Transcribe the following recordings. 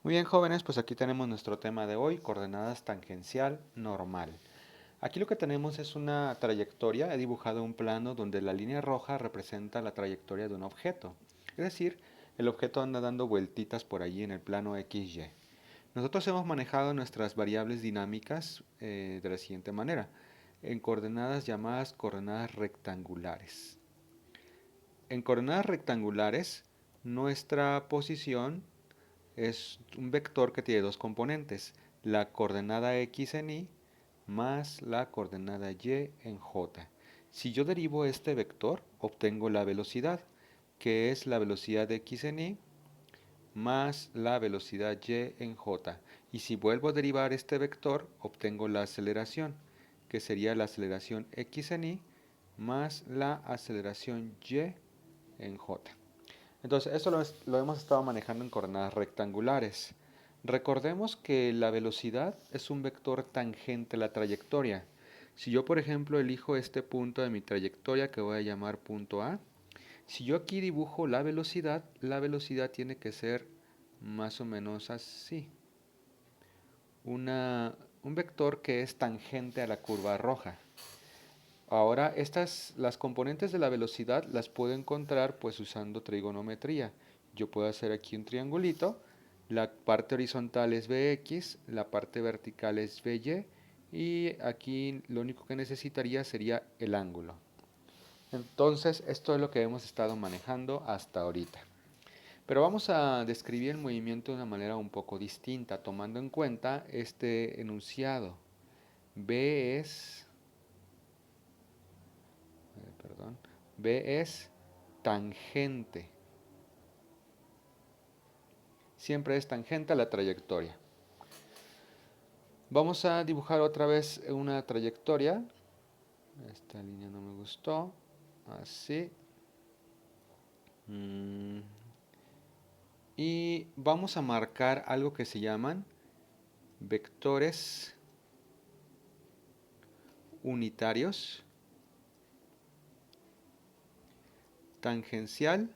Muy bien, jóvenes, pues aquí tenemos nuestro tema de hoy, coordenadas tangencial normal. Aquí lo que tenemos es una trayectoria. He dibujado un plano donde la línea roja representa la trayectoria de un objeto. Es decir, el objeto anda dando vueltitas por allí en el plano XY. Nosotros hemos manejado nuestras variables dinámicas de la siguiente manera, en coordenadas llamadas coordenadas rectangulares. En coordenadas rectangulares, nuestra posición es un vector que tiene dos componentes, la coordenada x en y más la coordenada y en j. Si yo derivo este vector, obtengo la velocidad, que es la velocidad de x en y más la velocidad y en j. Y si vuelvo a derivar este vector, obtengo la aceleración, que sería la aceleración x en y más la aceleración y en j. Entonces, esto lo hemos estado manejando en coordenadas rectangulares. Recordemos que la velocidad es un vector tangente a la trayectoria. Si yo, por ejemplo, elijo este punto de mi trayectoria que voy a llamar punto A, si yo aquí dibujo la velocidad tiene que ser más o menos así. Un vector que es tangente a la curva roja. Ahora, las componentes de la velocidad las puedo encontrar pues usando trigonometría. Yo puedo hacer aquí un triangulito, la parte horizontal es Bx, la parte vertical es By y aquí lo único que necesitaría sería el ángulo. Entonces, esto es lo que hemos estado manejando hasta ahorita. Pero vamos a describir el movimiento de una manera un poco distinta, tomando en cuenta este enunciado. B es perdón, B es tangente. Siempre es tangente a la trayectoria. Vamos a dibujar otra vez una trayectoria. Esta línea no me gustó. Así. Y vamos a marcar algo que se llaman vectores unitarios, tangencial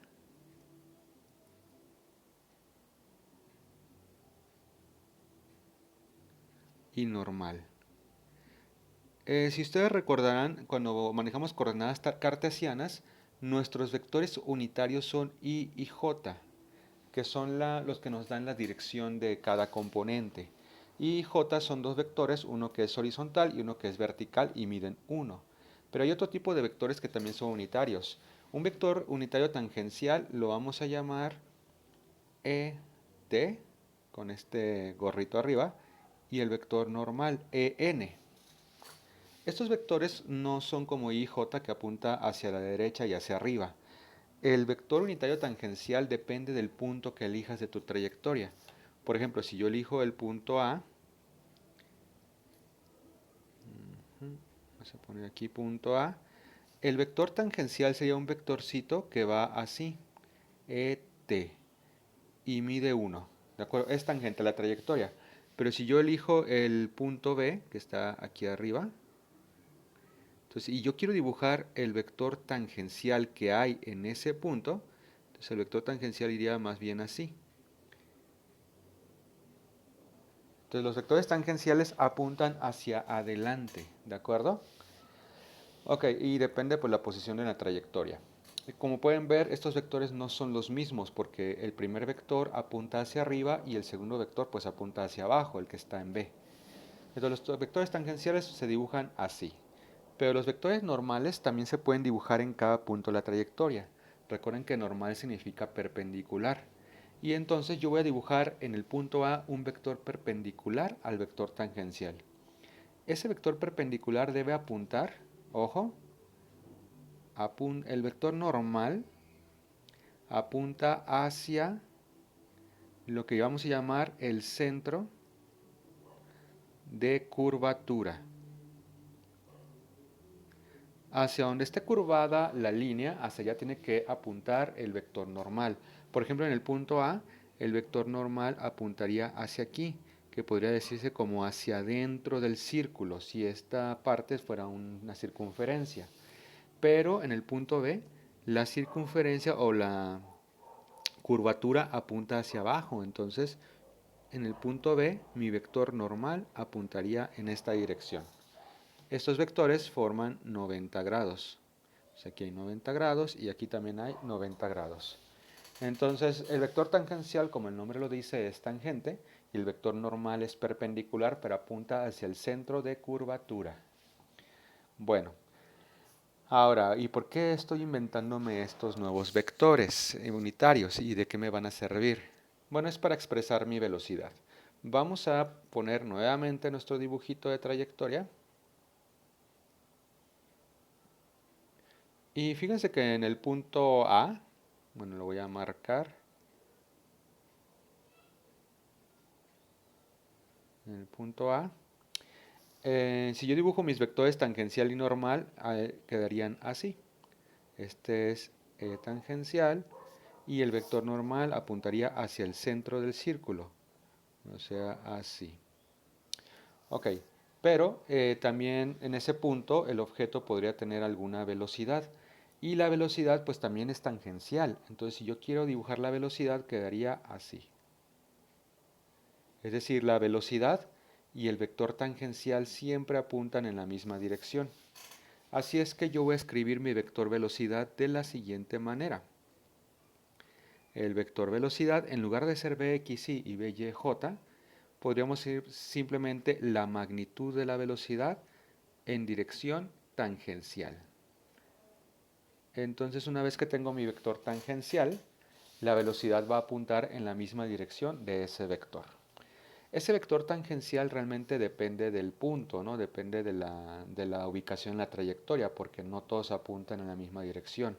y normal. Si ustedes recordarán, cuando manejamos coordenadas cartesianas, nuestros vectores unitarios son I y J, que son los que nos dan la dirección de cada componente. Y J son dos vectores, uno que es horizontal y uno que es vertical y miden 1. Pero hay otro tipo de vectores que también son unitarios. Un vector unitario tangencial lo vamos a llamar ET, con este gorrito arriba, y el vector normal EN. Estos vectores no son como I y J que apunta hacia la derecha y hacia arriba. El vector unitario tangencial depende del punto que elijas de tu trayectoria. Por ejemplo, si yo elijo el punto A, vamos a poner aquí punto A, el vector tangencial sería un vectorcito que va así, ET, y mide 1. ¿De acuerdo? Es tangente a la trayectoria. Pero si yo elijo el punto B, que está aquí arriba, entonces, y yo quiero dibujar el vector tangencial que hay en ese punto, entonces el vector tangencial iría más bien así. Entonces los vectores tangenciales apuntan hacia adelante, ¿de acuerdo? Ok, y depende pues la posición de la trayectoria. Como pueden ver, estos vectores no son los mismos porque el primer vector apunta hacia arriba y el segundo vector pues apunta hacia abajo, el que está en B. Entonces los vectores tangenciales se dibujan así. Pero los vectores normales también se pueden dibujar en cada punto de la trayectoria. Recuerden que normal significa perpendicular. Y entonces yo voy a dibujar en el punto A un vector perpendicular al vector tangencial. Ese vector perpendicular debe apuntar, ojo, el vector normal apunta hacia lo que vamos a llamar el centro de curvatura. Hacia donde esté curvada la línea, hacia allá tiene que apuntar el vector normal. Por ejemplo, en el punto A, el vector normal apuntaría hacia aquí, que podría decirse como hacia adentro del círculo, si esta parte fuera una circunferencia. Pero en el punto B, la circunferencia o la curvatura apunta hacia abajo. Entonces, en el punto B, mi vector normal apuntaría en esta dirección. Estos vectores forman 90 grados. Pues aquí hay 90 grados y aquí también hay 90 grados. Entonces, el vector tangencial, como el nombre lo dice, es tangente y el vector normal es perpendicular, pero apunta hacia el centro de curvatura. Bueno, ahora, ¿y por qué estoy inventándome estos nuevos vectores unitarios y de qué me van a servir? Bueno, es para expresar mi velocidad. Vamos a poner nuevamente nuestro dibujito de trayectoria. Y fíjense que en el punto A, bueno, lo voy a marcar. En el punto A, si yo dibujo mis vectores tangencial y normal, quedarían así. Este es tangencial y el vector normal apuntaría hacia el centro del círculo, o sea, así. Ok, pero también en ese punto el objeto podría tener alguna velocidad y la velocidad pues también es tangencial. Entonces si yo quiero dibujar la velocidad quedaría así. Es decir, la velocidad y el vector tangencial siempre apuntan en la misma dirección. Así es que yo voy a escribir mi vector velocidad de la siguiente manera. El vector velocidad, en lugar de ser bxy y byj, podríamos decir simplemente la magnitud de la velocidad en dirección tangencial. Entonces, una vez que tengo mi vector tangencial, la velocidad va a apuntar en la misma dirección de ese vector. Ese vector tangencial realmente depende del punto, ¿no? Depende de la ubicación en la trayectoria, porque no todos apuntan en la misma dirección.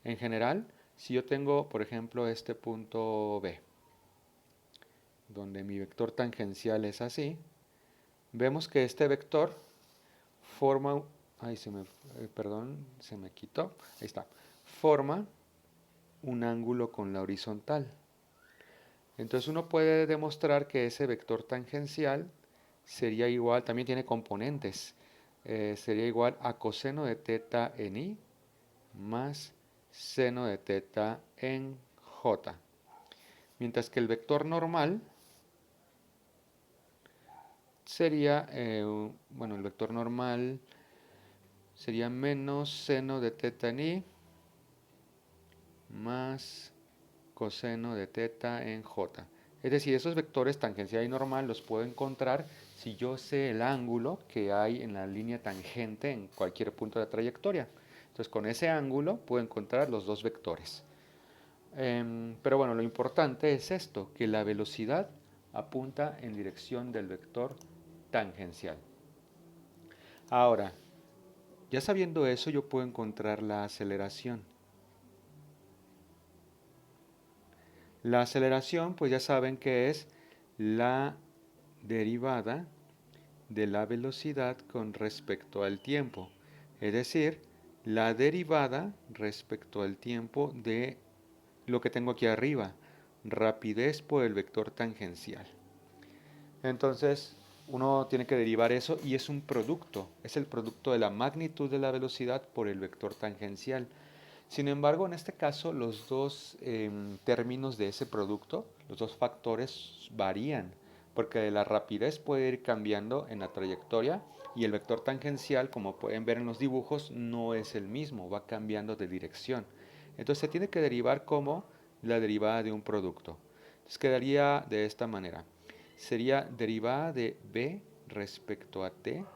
En general, si yo tengo, por ejemplo, este punto B, donde mi vector tangencial es así, vemos que este vector forma, perdón, se me quitó, ahí está, forma un ángulo con la horizontal. Entonces uno puede demostrar que ese vector tangencial sería igual, también tiene componentes, sería igual a coseno de teta en i más seno de teta en j. Mientras que el vector normal sería, bueno, el vector normal sería menos seno de teta en i más coseno de teta en j. Es decir, esos vectores tangencial y normal los puedo encontrar si yo sé el ángulo que hay en la línea tangente en cualquier punto de la trayectoria. Entonces, con ese ángulo puedo encontrar los dos vectores. Pero bueno, lo importante es esto, que la velocidad apunta en dirección del vector tangencial. Ahora, ya sabiendo eso, yo puedo encontrar la aceleración. La aceleración, pues ya saben que es la derivada de la velocidad con respecto al tiempo. Es decir, la derivada respecto al tiempo de lo que tengo aquí arriba, rapidez por el vector tangencial. Entonces, uno tiene que derivar eso y es un producto, es el producto de la magnitud de la velocidad por el vector tangencial. Sin embargo, en este caso, los dos términos de ese producto, los dos factores varían, porque la rapidez puede ir cambiando en la trayectoria y el vector tangencial, como pueden ver en los dibujos, no es el mismo, va cambiando de dirección. Entonces se tiene que derivar como la derivada de un producto. Entonces quedaría de esta manera. Sería derivada de b respecto a t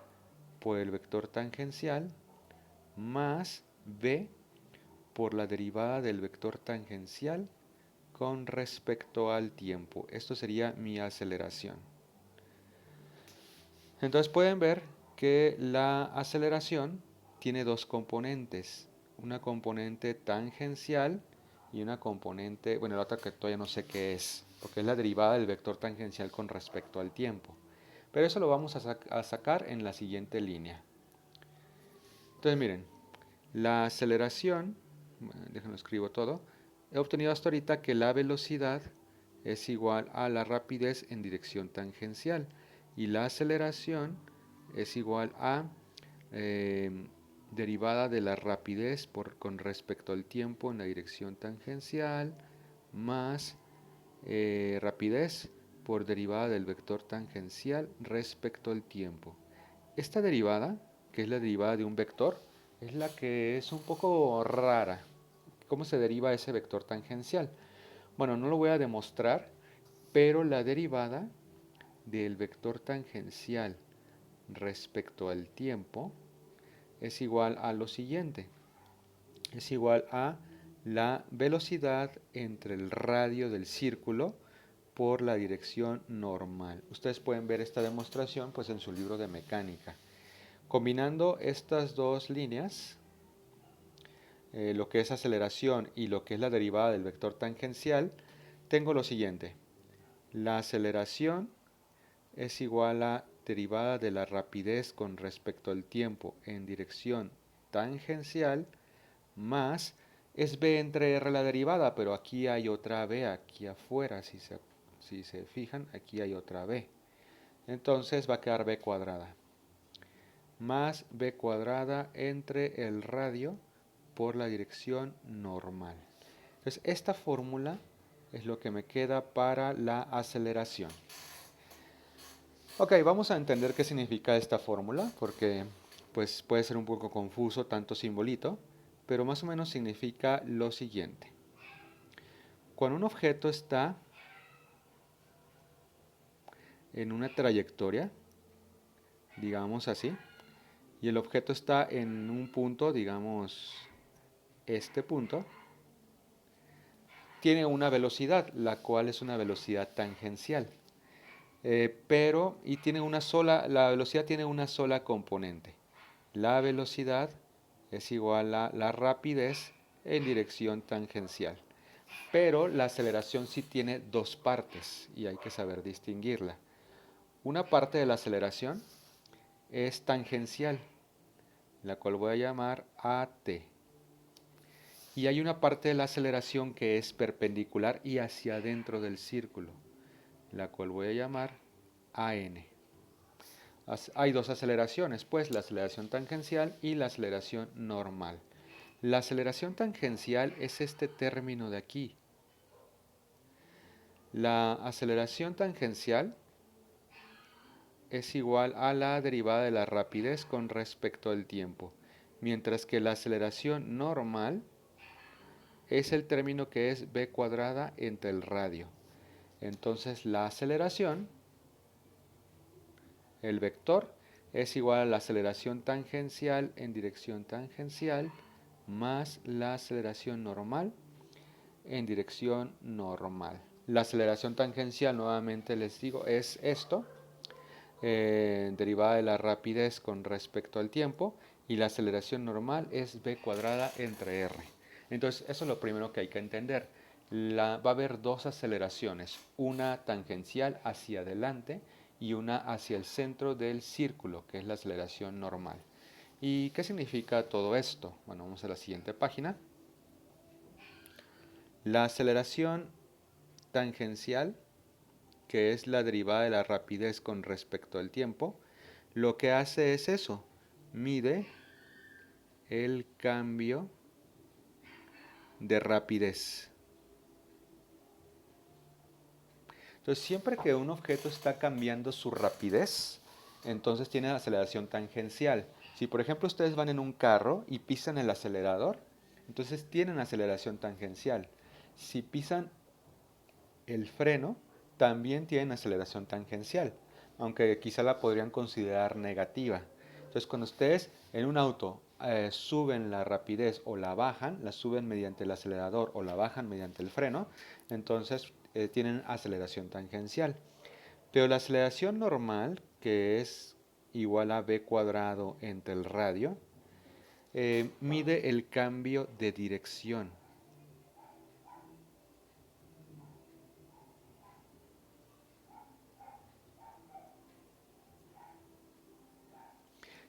por el vector tangencial más b por la derivada del vector tangencial con respecto al tiempo. Esto sería mi aceleración. Entonces pueden ver que la aceleración tiene dos componentes. Una componente tangencial y una componente, bueno, la otra que todavía no sé qué es, porque es la derivada del vector tangencial con respecto al tiempo. Pero eso lo vamos a sacar en la siguiente línea. Entonces miren, la aceleración, déjenlo escribo todo, he obtenido hasta ahorita que la velocidad es igual a la rapidez en dirección tangencial y la aceleración es igual a derivada de la rapidez con respecto al tiempo en la dirección tangencial más rapidez por derivada del vector tangencial respecto al tiempo. Esta derivada, que es la derivada de un vector, es la que es un poco rara. ¿Cómo se deriva ese vector tangencial? Bueno, no lo voy a demostrar, pero la derivada del vector tangencial respecto al tiempo es igual a lo siguiente. Es igual a la velocidad entre el radio del círculo por la dirección normal. Ustedes pueden ver esta demostración pues en su libro de mecánica. Combinando estas dos líneas, lo que es aceleración y lo que es la derivada del vector tangencial, tengo lo siguiente. La aceleración es igual a derivada de la rapidez con respecto al tiempo en dirección tangencial más es b entre r la derivada, pero aquí hay otra b aquí afuera, si se fijan, aquí hay otra b. Entonces va a quedar b cuadrada más b cuadrada entre el radio por la dirección normal. Entonces esta fórmula es lo que me queda para la aceleración. Ok, vamos a entender qué significa esta fórmula, porque pues, puede ser un poco confuso tanto simbolito, pero más o menos significa lo siguiente. Cuando un objeto está en una trayectoria, digamos así, y el objeto está en un punto, digamos este punto, tiene una velocidad, la cual es una velocidad tangencial. Y tiene la velocidad tiene una sola componente. La velocidad es igual a la rapidez en dirección tangencial. Pero la aceleración sí tiene dos partes y hay que saber distinguirla. Una parte de la aceleración es tangencial, la cual voy a llamar AT. Y hay una parte de la aceleración que es perpendicular y hacia adentro del círculo, la cual voy a llamar AN. Hay dos aceleraciones, pues, la aceleración tangencial y la aceleración normal. La aceleración tangencial es este término de aquí. La aceleración tangencial es igual a la derivada de la rapidez con respecto al tiempo, mientras que la aceleración normal es el término que es b cuadrada entre el radio. Entonces la aceleración, el vector, es igual a la aceleración tangencial en dirección tangencial más la aceleración normal en dirección normal. La aceleración tangencial, nuevamente les digo, es esto, derivada de la rapidez con respecto al tiempo, y la aceleración normal es b cuadrada entre r. Entonces eso es lo primero que hay que entender. Va a haber dos aceleraciones, una tangencial hacia adelante y una hacia el centro del círculo, que es la aceleración normal. ¿Y qué significa todo esto? Bueno, vamos a la siguiente página. La aceleración tangencial, que es la derivada de la rapidez con respecto al tiempo, lo que hace es eso, mide el cambio de rapidez. Entonces, siempre que un objeto está cambiando su rapidez, entonces tiene aceleración tangencial. Si por ejemplo ustedes van en un carro y pisan el acelerador, entonces tienen aceleración tangencial. Si pisan el freno, también tienen aceleración tangencial, aunque quizá la podrían considerar negativa. Entonces, cuando ustedes en un auto suben la rapidez o la bajan, la suben mediante el acelerador o la bajan mediante el freno, entonces tienen aceleración tangencial. Pero la aceleración normal, que es igual a b cuadrado entre el radio, mide el cambio de dirección.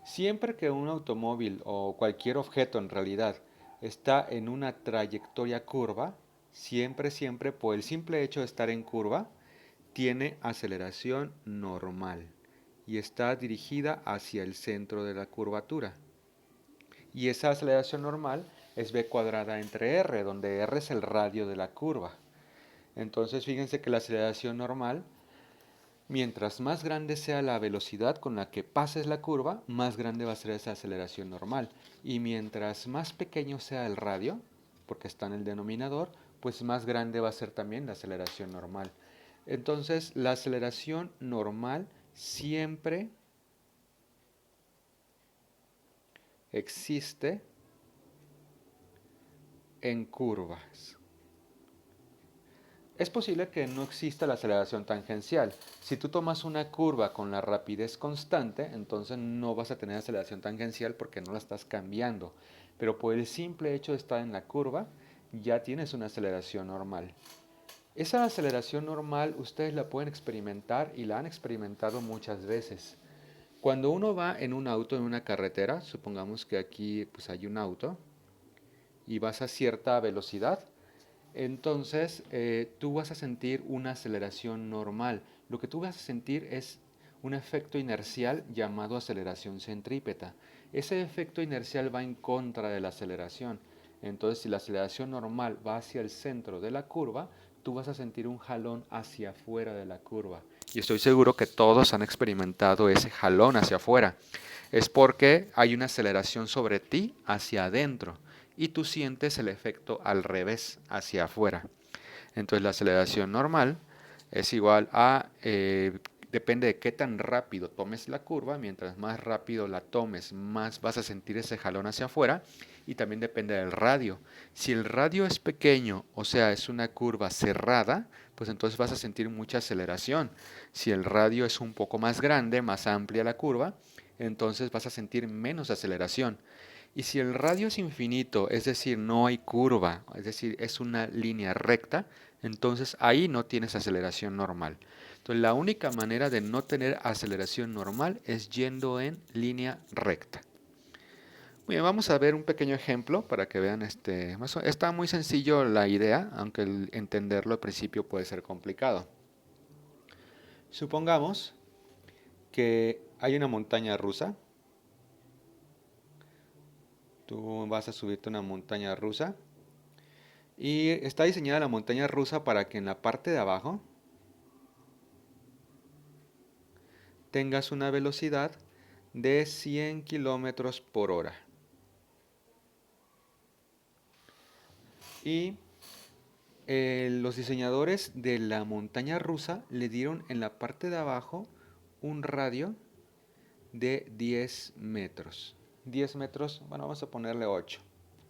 Siempre que un automóvil o cualquier objeto en realidad está en una trayectoria curva, siempre, por el simple hecho de estar en curva, tiene aceleración normal y está dirigida hacia el centro de la curvatura. Y esa aceleración normal es b cuadrada entre r, donde r es el radio de la curva. Entonces fíjense que la aceleración normal Mientras más grande sea la velocidad con la que pases la curva, más grande va a ser esa aceleración normal. Y mientras más pequeño sea el radio, porque está en el denominador, pues más grande va a ser también la aceleración normal. Entonces, la aceleración normal siempre existe en curvas. Es posible que no exista la aceleración tangencial. Si tú tomas una curva con la rapidez constante, entonces no vas a tener aceleración tangencial porque no la estás cambiando. Pero por el simple hecho de estar en la curva, ya tienes una aceleración normal. Esa aceleración normal ustedes la pueden experimentar y la han experimentado muchas veces. Cuando uno va en un auto, en una carretera, supongamos que aquí pues hay un auto y vas a cierta velocidad, entonces tú vas a sentir una aceleración normal. Lo que tú vas a sentir es un efecto inercial llamado aceleración centrípeta. Ese efecto inercial va en contra de la aceleración. Entonces, si la aceleración normal va hacia el centro de la curva, tú vas a sentir un jalón hacia afuera de la curva. Y estoy seguro que todos han experimentado ese jalón hacia afuera. Es porque hay una aceleración sobre ti hacia adentro y tú sientes el efecto al revés, hacia afuera. Entonces la aceleración normal es igual a, depende de qué tan rápido tomes la curva, mientras más rápido la tomes, más vas a sentir ese jalón hacia afuera, y también depende del radio. Si el radio es pequeño, o sea, es una curva cerrada, pues entonces vas a sentir mucha aceleración. Si el radio es un poco más grande, más amplia la curva, entonces vas a sentir menos aceleración. Y si el radio es infinito, es decir, no hay curva, es decir, es una línea recta, entonces ahí no tienes aceleración normal. Entonces la única manera de no tener aceleración normal es yendo en línea recta. Muy bien, vamos a ver un pequeño ejemplo para que vean está muy sencillo la idea, aunque el entenderlo al principio puede ser complicado. Supongamos que hay una montaña rusa. Tú vas a subirte a una montaña rusa y está diseñada la montaña rusa para que en la parte de abajo tengas una velocidad de 100 kilómetros por hora. Y los diseñadores de la montaña rusa le dieron en la parte de abajo un radio de 10 metros. 10 metros, bueno, vamos a ponerle 8.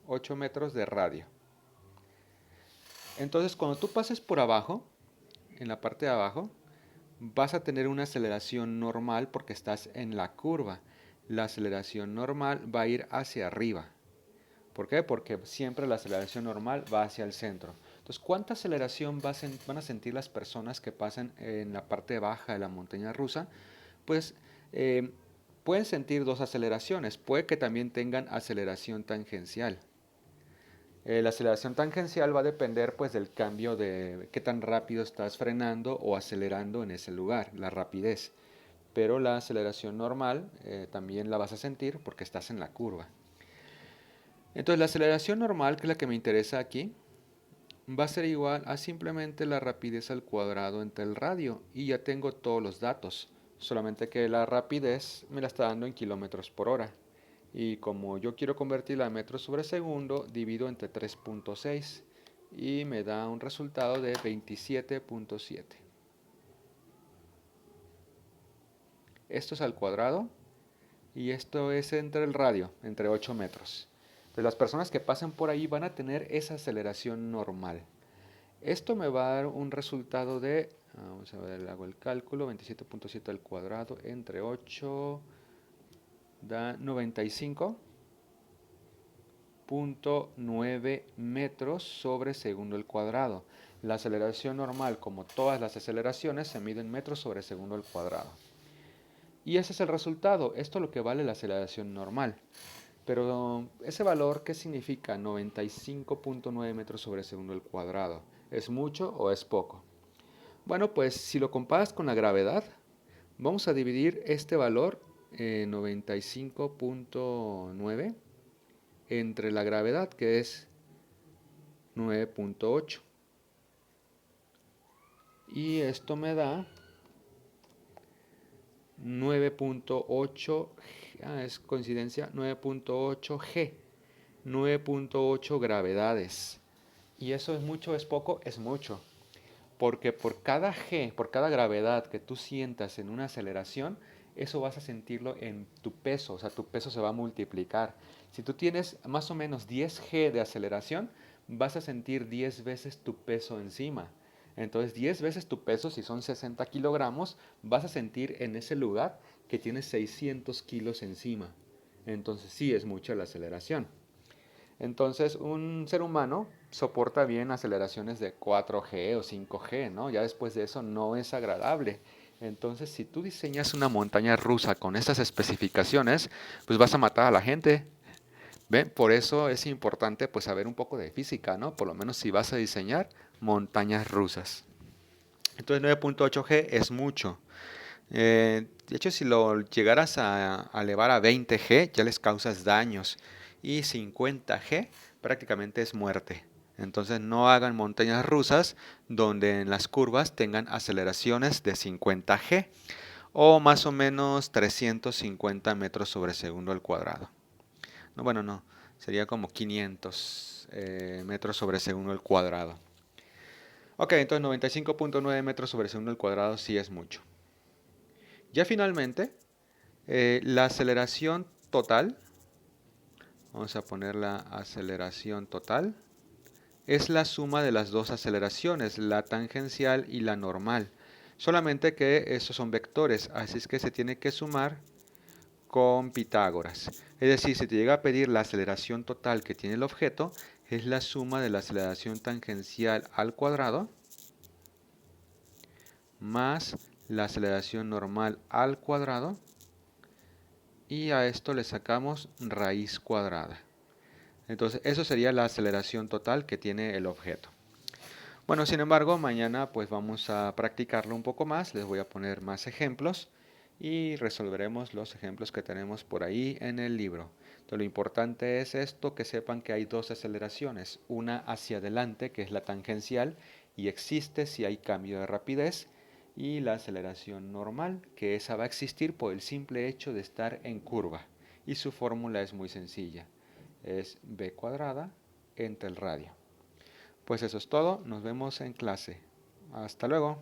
8 metros de radio. Entonces, cuando tú pases por abajo, en la parte de abajo, vas a tener una aceleración normal porque estás en la curva. La aceleración normal va a ir hacia arriba. ¿Por qué? Porque siempre la aceleración normal va hacia el centro. Entonces, ¿cuánta aceleración van a sentir las personas que pasan en la parte baja de la montaña rusa? Pues eh, pueden sentir dos aceleraciones. Puede que también tengan aceleración tangencial. La aceleración tangencial va a depender pues del cambio de qué tan rápido estás frenando o acelerando en ese lugar, la rapidez. Pero la aceleración normal también la vas a sentir porque estás en la curva. Entonces la aceleración normal, que es la que me interesa aquí, va a ser igual a simplemente la rapidez al cuadrado entre el radio y ya tengo todos los datos, solamente que la rapidez me la está dando en kilómetros por hora y como yo quiero convertirla a metros sobre segundo, divido entre 3.6 y me da un resultado de 27.7. Esto es al cuadrado y esto es entre el radio, entre 8 metros. Entonces las personas que pasen por ahí van a tener esa aceleración normal. Esto me va a dar un resultado de, vamos a ver, hago el cálculo, 27.7 al cuadrado entre 8 da 95.9 metros sobre segundo al cuadrado. La aceleración normal, como todas las aceleraciones, se mide en metros sobre segundo al cuadrado. Y ese es el resultado. Esto es lo que vale la aceleración normal. Pero ese valor, ¿qué significa? 95.9 metros sobre segundo al cuadrado. ¿Es mucho o es poco? Bueno, pues si lo comparas con la gravedad, vamos a dividir este valor 95.9 entre la gravedad, que es 9.8. Y esto me da 9.8, es coincidencia, 9.8 G, 9.8 gravedades. ¿Y eso es mucho, es poco? Es mucho. Porque por cada G, por cada gravedad que tú sientas en una aceleración, eso vas a sentirlo en tu peso, o sea, tu peso se va a multiplicar. Si tú tienes más o menos 10 G de aceleración, vas a sentir 10 veces tu peso encima. Entonces, 10 veces tu peso, si son 60 kilogramos, vas a sentir en ese lugar que tienes 600 kilos encima. Entonces, sí es mucha la aceleración. Entonces, un ser humano soporta bien aceleraciones de 4G o 5G, ¿no? Ya después de eso no es agradable. Entonces, si tú diseñas una montaña rusa con estas especificaciones, pues vas a matar a la gente. ¿Ven? Por eso es importante pues saber un poco de física, ¿no? Por lo menos si vas a diseñar montañas rusas. Entonces 9.8G es mucho. De hecho, si lo llegaras a elevar a 20G, ya les causas daños. Y 50G prácticamente es muerte. Entonces no hagan montañas rusas donde en las curvas tengan aceleraciones de 50G o más o menos 350 metros sobre segundo al cuadrado. No, bueno, no, sería como 500 metros sobre segundo al cuadrado. Ok, entonces 95.9 metros sobre segundo al cuadrado sí es mucho. Ya finalmente, la aceleración total, vamos a poner la aceleración total, es la suma de las dos aceleraciones, la tangencial y la normal. Solamente que esos son vectores, así es que se tiene que sumar con Pitágoras. Es decir, si te llega a pedir la aceleración total que tiene el objeto, es la suma de la aceleración tangencial al cuadrado más la aceleración normal al cuadrado, y a esto le sacamos raíz cuadrada. Entonces, eso sería la aceleración total que tiene el objeto. Bueno, sin embargo, mañana pues vamos a practicarlo un poco más. Les voy a poner más ejemplos y resolveremos los ejemplos que tenemos por ahí en el libro. Entonces, lo importante es esto, que sepan que hay dos aceleraciones, una hacia adelante, que es la tangencial, y existe si hay cambio de rapidez, y la aceleración normal, que esa va a existir por el simple hecho de estar en curva. Y su fórmula es muy sencilla, es v cuadrada entre el radio. Pues eso es todo, nos vemos en clase. Hasta luego.